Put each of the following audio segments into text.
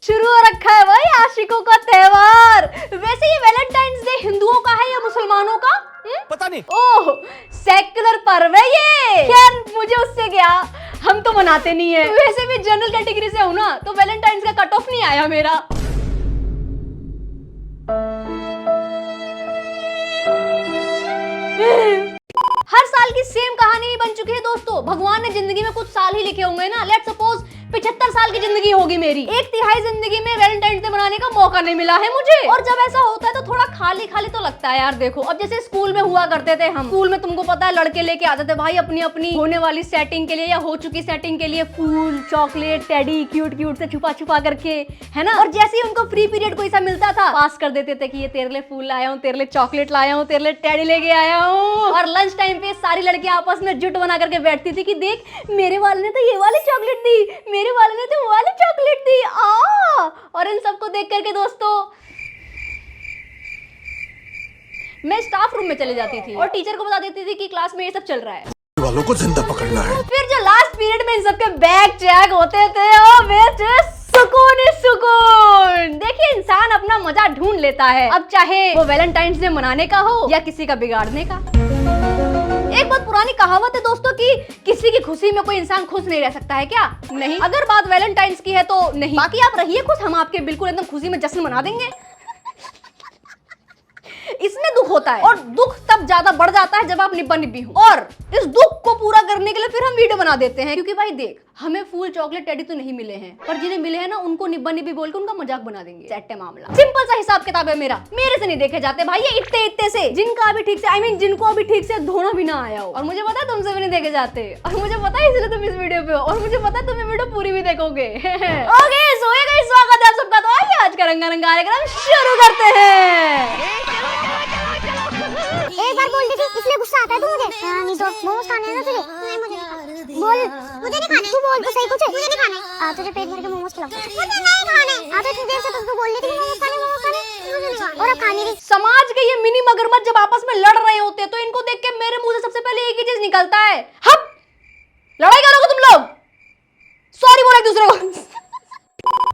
शुरू हो रखा है भाई आशिकों का त्योहार। वैसे ये वैलेंटाइंस डे हिंदुओं का है या मुसलमानों का? पता नहीं। ओह, सेक्युलर पर्व है ये। खैर मुझे उससे क्या, हम तो मनाते नहीं है। वैसे भी जनरल कैटेगरी से हूं ना, तो वैलेंटाइंस का कट ऑफ नहीं आया मेरा। हर साल की सेम कहानी बन चुकी है दोस्तों। भगवान ने जिंदगी में कुछ साल ही लिखे होंगे ना। लेट्स सपोज 75 साल की जिंदगी होगी मेरी, 1/3 जिंदगी में वैलेंटाइंस डे मनाने का मौका नहीं मिला है मुझे। और जब ऐसा होता है तो थोड़ा खाली खाली तो लगता है यार। देखो अब जैसे स्कूल में हुआ करते थे हम, स्कूल में तुमको पता है लड़के लेके आते थे भाई अपनी अपनी होने वाली सेटिंग के लिए या हो चुकी सेटिंग के लिए फूल, चॉकलेट, टेडी, क्यूट क्यूट से छुपा छुपा करके, है ना। और जैसे ही उनको फ्री पीरियड कोई सा मिलता था, पास कर देते थे कि ये तेरे लिए फूल लाया हूँ, तेरे लिए चॉकलेट लाया हूँ, तेरे लिए टेडी लेके आया हूँ। और लंच टाइम पे सारी लड़कियां आपस में जुट बना करके बैठती थी कि देख मेरे वाले ने तो ये वाली चॉकलेट दी, मेरे वाले ने तो वाली चॉकलेट दी। और इन सबको देख करके दोस्तों मैं स्टाफ रूम में चली जाती थी और टीचर को बता देती थी कि क्लास में ये सब चल रहा है, वालों को जिंदा पकड़ना है। फिर जो लास्ट पीरियड में इन सबके बैग चेक होते थे, सुकून ही सुकून। देखिए इंसान अपना मजा ढूंढ लेता है, अब चाहे वो वैलेंटाइंस डे मनाने का हो या किसी का बिगाड़ने का। एक बहुत पुरानी कहावत है दोस्तों कि किसी की खुशी में कोई इंसान खुश नहीं रह सकता है क्या? नहीं। अगर बात वैलेंटाइंस की है तो नहीं। बाकी आप रहिए खुश, हम आपके बिल्कुल एकदम खुशी में जश्न मना देंगे। इसमें दुख होता है और दुख तब ज्यादा बढ़ जाता है जब आप निब्बा निब्बी हो। और इस दुख को पूरा करने के लिए फिर हम वीडियो बना देते हैं, क्योंकि भाई देख हमें फूल, चॉकलेट, टेडी तो नहीं मिले हैं, पर जिन्हें मिले हैं ना उनको निब्बा निब्बी बोल के उनका मजाक बना देंगे। सेट है मामला। सिंपल सा हिसाब किताब है मेरा, मेरे से नहीं देखे जाते भाई ये इतने इतने से, जिनका अभी ठीक से जिनको अभी ठीक से धोना भी ना आया हो। और मुझे पता है तुमसे भी नहीं देखे जाते, और मुझे पता है इसलिए तुम इस वीडियो पे हो, और मुझे पता है तुम ये वीडियो पूरी भी देखोगे। ओके सो ये गाइस, स्वागत है आप सबका। तो आइए आज का रंगारंग कार्यक्रम शुरू करते हैं। एक बार बोल दी थी इसलिए गुस्सा आता है तू मुझे। नहीं तो मोमोज खाने हैं ना तुझे? नहीं मुझे नहीं खाने। बोल मुझे नहीं खाने। तू बोल तो सही कुछ। मुझे नहीं खाने। तुझे पेट भर के मोमोज खिलाऊं। मुझे नहीं खाने। इतनी देर से तू बोल रही थी मोमोज खाने मुझे नहीं खाने। और अब खानी नहीं। समाज के ये मिनी मगरमच्छ जब आपस में लड़ रहे होते हैं तो इनको देख के मेरे मुंह से सबसे पहले एक ही चीज निकलता है, हप लड़ाई करोगे तुम लोग, सॉरी बोला एक दूसरे को।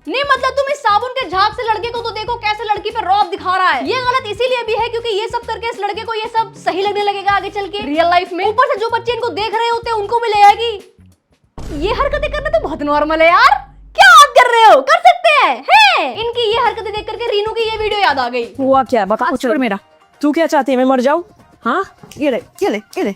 नहीं मतलब तुम इस साबुन के झाग से लड़के को तो देखो कैसे लड़की पे रौब दिखा रहा है। ये गलत इसीलिए भी है क्योंकि ये सब करके इस लड़के को ये सब सही लगने लगेगा आगे चल के रियल लाइफ में। ऊपर से जो बच्चे इनको देख रहे होते हैं उनको भी लगेगी ये हरकतें करना तो बहुत नॉर्मल है यार, क्या आप कर रहे हो, कर सकते हैं। इनकी ये हरकतें देख करके रीनू की ये वीडियो याद आ गई। हुआ क्या है बता कुछ मेरा। तू क्या चाहती है मैं मर जाऊं? हाँ ये ले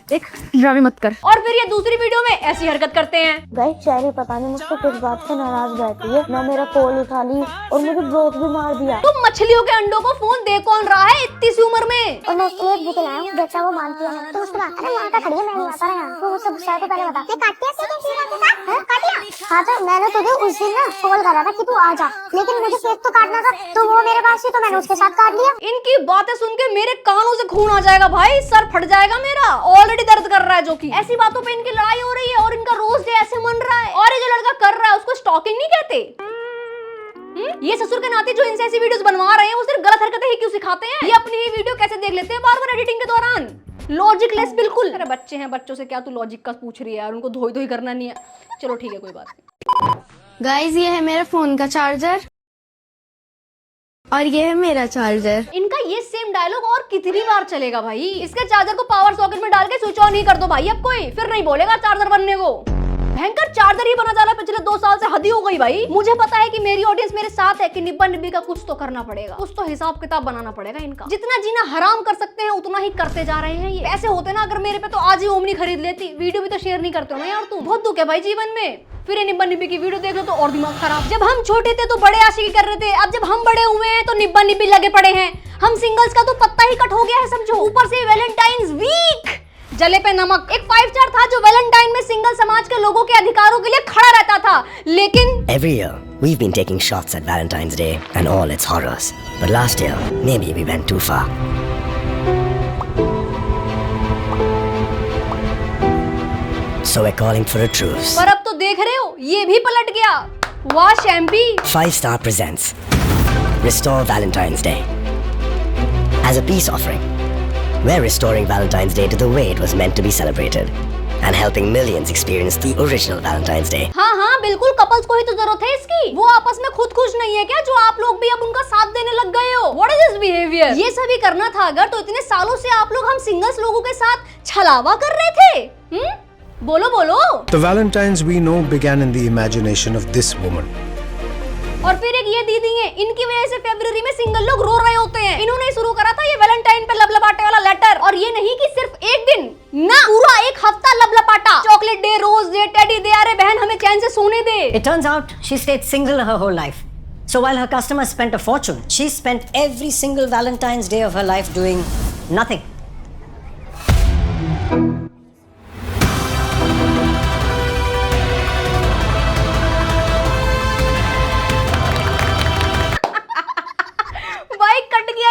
देख ड्रामे मत कर। और फिर ये दूसरी वीडियो में ऐसी हरकत करते हैं। गाइस चेरी पता नहीं मुझसे किस बात से नाराज रहती है। मैं मेरा कॉल उठा ली और मुझे ब्लॉक भी मार दिया। तुम मछलियों के अंडों को फोन दे कौन रहा है इतनी सी उम्र में? और मैं उसको एक भी खिलाया हूं, बेटा वो मानती है। तो उसके बाद अरे वहां का खड़ी है, मैं नहीं आता रहा। तो मुझसे गुस्सा है तो पहले बता। मैं काटिया से कैसी बात है? हां काटिया। हां तो मैंने तुझे उस दिन ना कॉल करा था कि तू आ जा, लेकिन मुझे केक तो काटना था तो वो मेरे पास थी तो मैंने उसके साथ काट लिया। इनकी बातें सुन के मेरे कानों से खून आ जाएगा भाई, सर फट जाएगा मेरा, ऑलरेडी दर्द कर रहा है। जो कि ऐसी बातों पे इनकी लड़ाई हो रही है और इनका रोज डे ऐसे मन रहा है। और ये जो लड़का कर रहा है उसको स्टॉकिंग नहीं कहते। ये ससुर के नाते जो इनसे ऐसी वीडियोस बनवा रहे हैं वो सिर्फ गलत हरकतें ही क्यों सिखाते हैं? ये अपनी ही वीडियो कैसे देख लेते हैं बार बार एडिटिंग के दौरान, लॉजिक लेस बिल्कुल। अरे बच्चे हैं, बच्चों से क्या तू लॉजिक का पूछ रही है यार, उनको धोई धोई करना नहीं है। चलो ठीक है कोई बात नहीं। गाइस ये है मेरा फोन का चार्जर और ये है मेरा चार्जर। इनका ये सेम डायलॉग और कितनी बार चलेगा भाई? इसके चार्जर को पावर सॉकेट में डाल के स्विच ऑन ही कर दो भाई, अब कोई फिर नहीं बोलेगा चार्जर बनने को। भयंकर चार्जर ही बना जा रहा है पिछले 2 साल से, हद ही हो गई भाई। मुझे पता है कि मेरी ऑडियंस मेरे साथ है कि निब्बा निब्बी का कुछ तो करना पड़ेगा, कुछ तो हिसाब किताब बनाना पड़ेगा इनका। जितना जीना हराम कर सकते हैं उतना ही करते जा रहे हैं ये। ऐसे होते ना अगर मेरे पे तो आज ही ओमनी खरीद लेती। वीडियो भी तो शेयर नहीं करते हो ना यार तुम, बहुत दुख है भाई जीवन में। फिर ये निब्बा निब्बी की वीडियो देख लो तो और दिमाग खराब। जब हम छोटे थे तो बड़े आशिकी कर रहे थे, अब जब हम बड़े हुए हैं तो निब्बा निब्बी लगे पड़े हैं। हम सिंगल्स का तो पत्ता ही कट हो गया है समझो। ऊपर से वैलेंटाइंस वीक, जले पे नमक। एक 5 स्टार था जो वैलेंटाइन में सिंगल समाज के लोगों के अधिकारों के लिए खड़ा रहता था, लेकिन Every year, we've been taking shots at Valentine's Day and all its horrors. But last year, maybe we went too far. So we're calling for a truce. पर अब तो देख रहे हो ये भी पलट गया। वाह शैम्पी। 5 Star presents Restore Valentine's Day. As a peace offering, we're restoring Valentine's Day to the way it was meant to be celebrated. and helping millions experience the original Valentine's Day. हाँ हाँ बिल्कुल, कपल्स को ही तो जरूरत है इसकी। वो आपस में खुद खुश नहीं है क्या, जो आप लोग भी अब उनका साथ देने लग गए हो? What is this behavior? ये सभी करना था अगर, तो इतने सालों से आप लोग हम सिंगल्स लोगों के साथ छलावा कर रहे थे। बोलो बोलो। The Valentines we know began in the imagination of this woman. और फिर एक ये दीदी है, इनकी वजह से फरवरी में सिंगल लोग रो रहे होते हैं। इन्होंने शुरू करा था ये वैलेंटाइन पे लबलबाटे वाला लेटर, और ये नहीं कि सिर्फ एक दिन ना, पूरा एक हफ्ता लबलबाटा। Chocolate day, rose day, teddy day. अरे बहन हमें चैन से सोने दे। It turns out she stayed single her whole life. So while her customers spent a fortune, she spent every single Valentine's Day of her life doing nothing.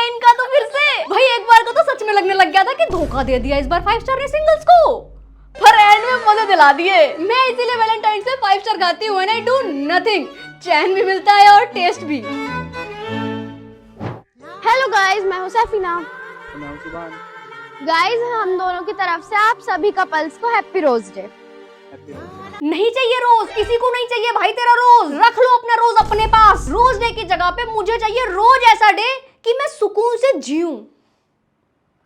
इनका तो फिर से भाई, एक बार को तो सच में लगने लग गया था कि धोखा दे दिया इस बार 5 स्टार ने सिंगल्स को, पर एंड में मजे दिला दिए। मैं इसीलिए वैलेंटाइन से 5 स्टार खाती हूँ, एंड आई डू नथिंग। चैन भी मिलता है और टेस्ट भी। हेलो गाइस, मैं हूँ सफीना। गाइस, हम दोनों की तरफ से आप सभी कपल्स को हैप्पी रोज डे। नहीं चाहिए रोज, किसी को नहीं चाहिए भाई तेरा रोज। रख लो अपना रोज अपने पास। रोज डे की जगह पे मुझे चाहिए रोज ऐसा डे कि मैं सुकून से जीऊं,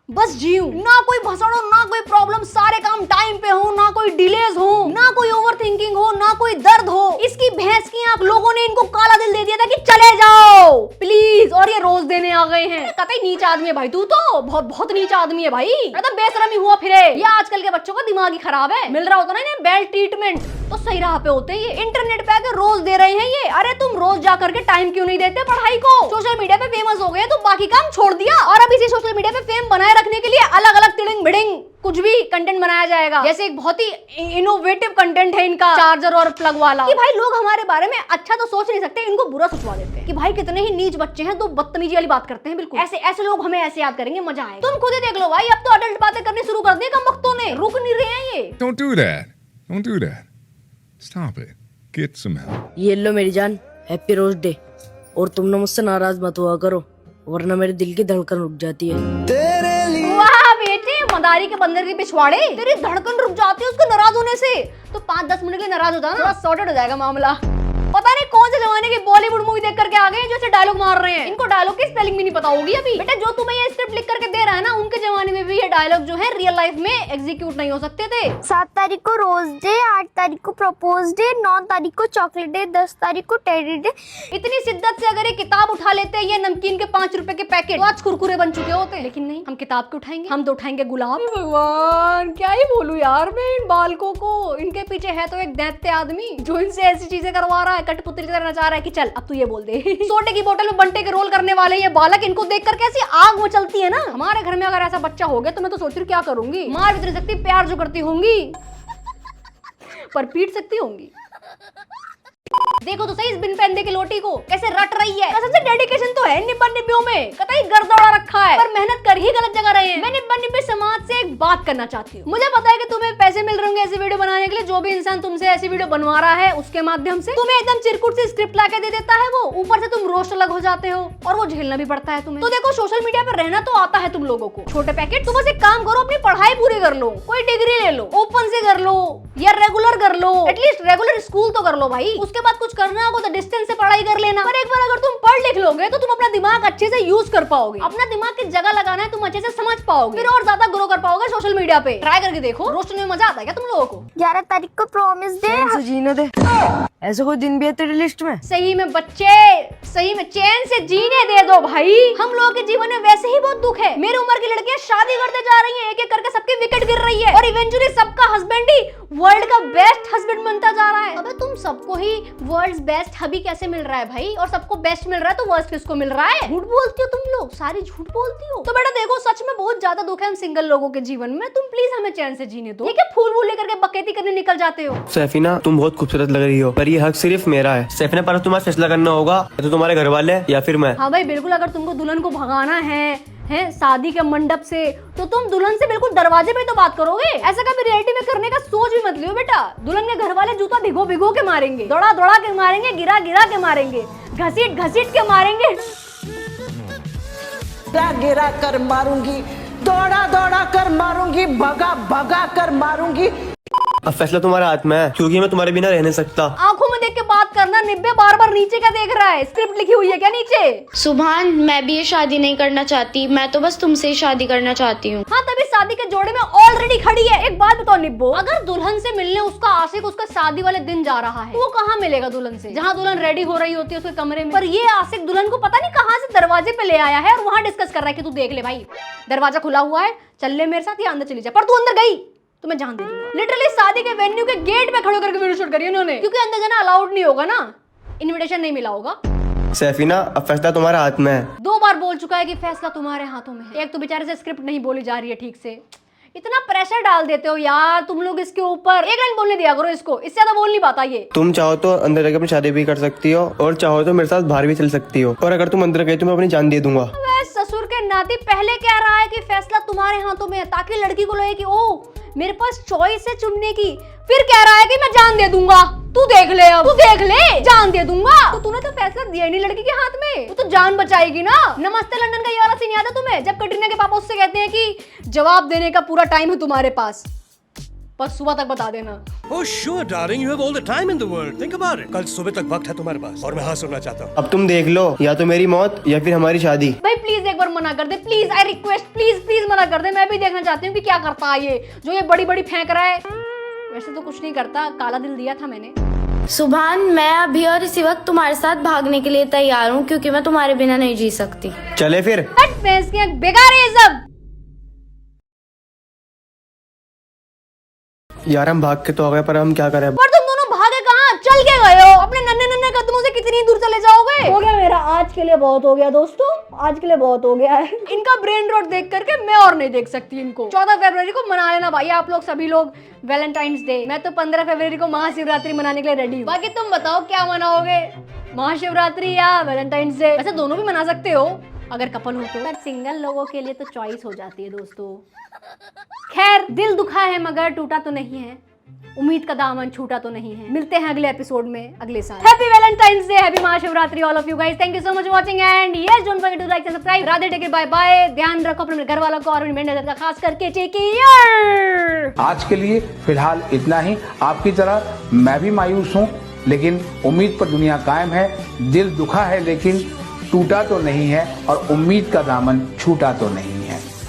बस जीऊं। ना कोई भसड़ो, ना कोई प्रॉब्लम, सारे काम टाइम पे हो, ना कोई डिलेज हो, ना कोई ओवर थिंकिंग हो, ना कोई दर्द हो। इसकी भैंस की आंख लोगों ने इनको काला दिल दे दिया था कि चले जाओ प्लीज, और ये रोज देने आ गए हैं। कतई नीच आदमी है भाई तू तो, बहुत बहुत नीच आदमी है भाई। मतलब बेशरमी हुआ फिरे। ये आजकल के बच्चों का दिमाग ही खराब है। मिल रहा होता ना इन्हें बेल ट्रीटमेंट तो सही राह पे होते हैं। ये इंटरनेट पे आके रोज दे रहे हैं ये। अरे तुम रोज जा करके टाइम क्यों नहीं देते पढ़ाई को? सोशल मीडिया पे फेमस हो गए तो बाकी काम छोड़ दिया, और अब इसी सोशल मीडिया पे फेम बनाए रखने के लिए अलग अलग तिड़िंग बिड़िंग कुछ भी कंटेंट बनाया जाएगा। जैसे एक बहुत ही इनोवेटिव कंटेंट है इनका, चार्जर और प्लग वाला, कि भाई लोग हमारे बारे में अच्छा तो सोच नहीं सकते, इनको बुरा सोचवा देते हैं कि भाई कितने ही नीच बच्चे हैं तो बदतमीजी वाली बात करते हैं। बिल्कुल ऐसे ऐसे लोग हमें ऐसे याद करेंगे, मजा आएगा। तुम खुद ही देख लो भाई, अब तो अडल्ट बातें करनी शुरू कर दी कमबख्तों ने, रुक नहीं रहे हैं ये। Don't do that. Don't do that. Stop it. Get some help. ये लो मेरी जान, हैप्पी रोज डे। और तुम ना मुझसे नाराज मत हुआ करो, वरना मेरे दिल की धड़कन रुक जाती है। वाह बेटे, मदारी के बंदर के पिछवाड़े, तेरी धड़कन रुक जाती है उसके नाराज होने से। तो 5-10 मिनट के नाराज होता है ना, सॉर्टेड हो जाएगा मामला। पता नहीं कौन से जमाने की बॉलीवुड मूवी देख करके आ गए जो ऐसे डायलॉग मार रहे हैं। इनको डायलॉग की स्पेलिंग भी नहीं पता होगी अभी। बेटा जो तुम्हें ये स्क्रिप्ट लिख करके दे रहा है ना, उनके जमाने में भी ये डायलॉग जो है रियल लाइफ में एग्जीक्यूट नहीं हो सकते थे। 7 तारीख को रोज डे, 8 तारीख को प्रपोज डे, 9 तारीख को चॉकलेट डे, 10 तारीख को टेडी डे। इतनी शिद्दत से अगर ये किताब उठा लेते हैं, ये नमकीन के 5 रुपए के पैकेट, तो आज कुरकुरे बन चुके होते। लेकिन नहीं, हम किताब के उठाएंगे, हम तो उठाएंगे गुलाब। भगवान क्या ही बोलूं यार मैं इन बालकों को। इनके पीछे है तो एक दैत्य आदमी जो इनसे ऐसी चीजें करवा रहा है, कठपुतली की तरह नचा रहा है कि चल अब तू ये बोल दे। सोडे की बोतल में बंटे के रोल करने वाले ये बालक, इनको देखकर कैसी आग मचलती है ना। हमारे घर में अगर ऐसा बच्चा हो गया तो मैं तो सोच रही हूँ क्या करूंगी। मार भी नहीं सकती, प्यार जो करती होंगी पर पीट सकती होंगी। देखो तो सही इस बिन पैंदे की लोटी को कैसे रट रही है। सबसे डेडिकेशन तो है निब्बा निब्बियों में, कतई गर्दौड़ा रखा है, पर मेहनत कर ही गलत जगह रहे हैं। मैं निब्बा निब्बी समाज से एक बात करना चाहती हूँ। मुझे पता है कि तुम्हें पैसे मिल रहे होंगे ऐसी वीडियो बनाने के लिए। जो भी इंसान तुमसे ऐसी वीडियो बनवा रहा है उसके माध्यम से तुम्हें एकदम चिरकुट से स्क्रिप्ट लाके दे देता है वो, ऊपर से तुम रोस्ट अलग हो जाते हो और वो झेलना भी पड़ता है तुम्हें। तो देखो सोशल मीडिया पर रहना तो आता है तुम लोगों को, छोटे पैकेट। तुम बस एक काम करो, अपनी पढ़ाई पूरी कर लो, कोई डिग्री ले लो, ओपन से कर लो या रेगुलर कर लो, एटलीस्ट रेगुलर स्कूल तो कर लो भाई। उसके बाद कुछ करना होगा तो डिस्टेंस से पढ़ाई कर लेना। पर एक बार अगर तुम पढ़ लिख लोगे तो तुम अपना दिमाग अच्छे से यूज कर पाओगे। अपना दिमाग की जगह लगाना है, तुम अच्छे से समझ पाओगे, फिर और ज्यादा ग्रो कर पाओगे सोशल मीडिया पे। ट्राई करके देखो, रोस्टिंग में मजा आता है क्या तुम लोगों को? 11 तारीख को प्रॉमिस डे। जीने दे, ऐसा कोई दिन भी है तेरी लिस्ट में? सही में बच्चे, सही में चैन से जीने दे दो भाई। हम लोगों के जीवन में वैसे ही बहुत दुख है। मेरी उम्र की लड़कियां शादी करते जा रही हैं, एक एक करके सबकी विकेट गिर रही है, और इवेंचुअली सबका हस्बैंड ही वर्ल्ड का बेस्ट हस्बैंड बनता जा रहा है। अबे तुम सबको ही वर्ल्ड बेस्ट हबी कैसे मिल रहा है भाई? और सबको बेस्ट मिल रहा है तो वर्स्ट किसको मिल रहा है? झूठ बोलती हो तुम लोग, सारी झूठ बोलती हो। तो बेटा देखो, सच में बहुत ज्यादा दुख है हम सिंगल लोगों के जीवन में। तुम प्लीज हमें चैन से जीने दो। ये क्या फूल वूल लेकर के बकैती करने निकल जाते हो? सैफीना तुम बहुत खूबसूरत लग रही हो, पर ये हक सिर्फ मेरा है। सैफीना पर तुम्हारा फैसला करना होगा, या तो तुम्हारे घर वाले या फिर मैं। हाँ भाई बिल्कुल, अगर तुमको दुल्हन को भगाना है शादी के मंडप से, तो तुम दुल्हन से बिल्कुल दरवाजे पे तो बात करोगे। ऐसा कभी रियलिटी में करने का सोच भी मत लियो बेटा। दुल्हन के घर वाले जूता भिगो भिगो के मारेंगे, दौड़ा दौड़ा के मारेंगे, गिरा गिरा के मारेंगे, घसीट घसीट के मारेंगे। गिरा गिरा कर मारूंगी, दौड़ा दौड़ा कर मारूंगी, भगा भगा कर मारूंगी। अब फैसला तुम्हारे हाथ में है, क्योंकि मैं तुम्हारे बिना रह नहीं सकता। आंखों में देख के बात करना। निब्बे बार बार नीचे क्या देख रहा है? स्क्रिप्ट लिखी हुई है क्या नीचे? सुभान, मैं भी ये शादी नहीं करना चाहती, मैं तो बस तुमसे ही शादी करना चाहती हूँ। हाँ, तभी शादी के जोड़े में ऑलरेडी खड़ी है। एक बात बताओ निब्बो, अगर दुल्हन से मिलने उसका आशिक उसका शादी वाले दिन जा रहा है, तो वो कहाँ मिलेगा दुल्हन से? जहाँ दुल्हन रेडी हो रही होती है उसके कमरे में। पर ये आशिक दुल्हन को पता नहीं कहाँ से दरवाजे पे ले आया है और वहाँ डिस्कस कर रहा है कि तू देख ले भाई, दरवाजा खुला हुआ है, चल ले मेरे साथ या अंदर चली जा। पर तू अंदर गई तो मैं जान दे दूंगा। लिटरली शादी के वेन्यू के गेट पे खड़े करके वीडियो शूट करी उन्होंने, क्योंकि अंदर जाना अलाउड नहीं होगा ना, इनविटेशन नहीं मिला होगा। सैफीना, अब फैसला तुम्हारे हाथ में है। 2 बार बोल चुका है कि फैसला तुम्हारे हाथों में है। एक तो बेचारे से स्क्रिप्ट नहीं बोली जा रही है ठीक से। इतना प्रेशर डाल देते हो यार तुम लोग इसके ऊपर। एक लाइन बोलने दिया करो इसको, इससे ज्यादा बोल नहीं पाता ये। तुम चाहो तो अंदर जाकर अपनी शादी भी कर सकती हो और चाहो तो मेरे साथ बाहर भी चल सकती हो, और अगर तुम अंदर गई तो मैं अपनी जान दे दूंगा। ससुर के नाती पहले कह रहा है कि फैसला तुम्हारे हाथों में है, ताकि लड़की को लगे कि ओ मेरे पास चॉइस है चुनने की। फिर कह रहा है कि मैं जान दे दूंगा, तू देख ले, अब तू देख ले, जान दे दूंगा। तो तूने तो फैसला दिया नहीं लड़की के हाथ में, वो तो जान बचाएगी ना। नमस्ते लंदन का ये वाला सीन याद है तुम्हें, जब कटरीना के पापा उससे कहते हैं कि जवाब देने का पूरा टाइम है तुम्हारे पास, पर सुबह तक बता देना। Oh sure, darling, you have all the time in the world. Think about it. कल सुबह तक वक्त है तुम्हारे पास और मैं हाँ सुनना चाहता हूँ। अब तुम देख लो, या तो मेरी मौत या फिर हमारी शादी। भाई प्लीज एक बार मना कर दे, please I request, please please मना कर दे। मैं भी देखना चाहती हूँ कि क्या करता है ये, जो ये बड़ी बड़ी फेंक रहा है। वैसे तो कुछ नहीं करता, काला दिल दिया था मैंने। सुभान, मैं अभी और इसी वक्त तुम्हारे साथ भागने के लिए तैयार हूँ, क्योंकि मैं तुम्हारे बिना नहीं जी सकती। चले फिर। हट, भैंस की आंख, बेकार है ये सब। यार हम भाग के तो आ गए, पर हम क्या करें? पर तुम दोनों भागे कहाँ? चल के गए हो? अपने नन्हे नन्हे कदमों से कितनी दूर चले जाओगे? हो गया मेरा, आज के लिए बहुत हो गया दोस्तों, आज के लिए बहुत हो गया है। इनका ब्रेन रॉट देख करके मैं और नहीं देख सकती इनको। 14 फरवरी को मना लेना भाई आप लोग सभी लोग वैलेंटाइंस डे। मैं तो 15 फरवरी को महाशिवरात्रि मनाने के लिए रेडी हूँ। बाकी तुम बताओ क्या मनाओगे, महाशिवरात्रि या वैलेंटाइंस डे? वैसे दोनों भी मना सकते हो अगर कपल हो तो, पर सिंगल लोगों के लिए तो चॉइस हो जाती है दोस्तों। खैर, दिल दुखा है मगर टूटा तो नहीं है, उम्मीद का दामन छूटा तो नहीं है। मिलते हैं अगले एपिसोड में अगले साल। Happy Valentine's Day, happy Mahashivratri all of you guys. Thank you so much watching and yes don't forget to like and subscribe. Radhe, take care, bye bye. ध्यान रखो अपने घर वालों को और अपनी नजर का खास करके। Take care. आज के लिए फिलहाल इतना ही। आपकी तरह मैं भी मायूस हूँ, लेकिन उम्मीद पर दुनिया कायम है। दिल दुखा है लेकिन टूटा तो नहीं है, और उम्मीद का दामन छूटा तो नहीं।